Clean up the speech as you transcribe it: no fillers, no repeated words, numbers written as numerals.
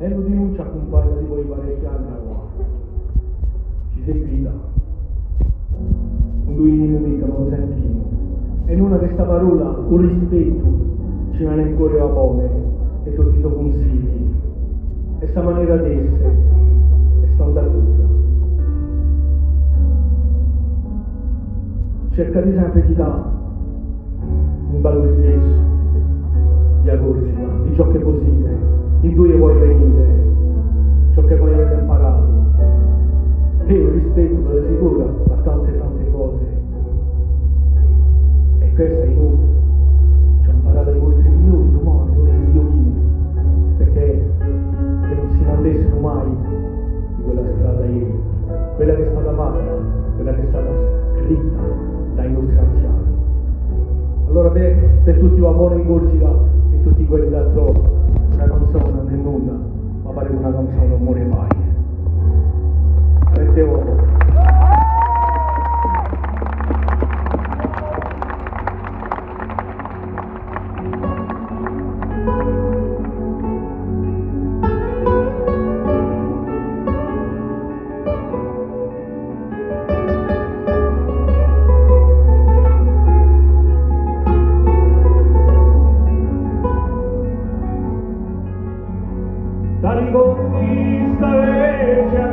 E lo denuncia compagna di voi parecchi anni qua. Ci seguita. Quando io in vita non lo sentiamo. E in una questa parola, con rispetto, ci viene in cuore la pome e tutti i suoi consigli. E sta maniera di essere è standatura. Cerca di sempre di dare un valore diverso di Corsica, di ciò che possiede, di dove vuoi venire, ciò che voi avete imparato. E io rispetto, ve lo assicuro, a tante cose. E questa è voi. Ci ho imparato ai vostri figlioli, umani, ai vostri figliolini, perché che non si inandessero mai di quella strada ieri, quella che è stata fatta, quella che è stata scritta dai nostri anziani. Allora per tutti i vapori in Corsica e tutti quelli da troppo, una canzone non è nulla, ma pare una canzone non muore mai. Avete uomo. La riconquista vecchia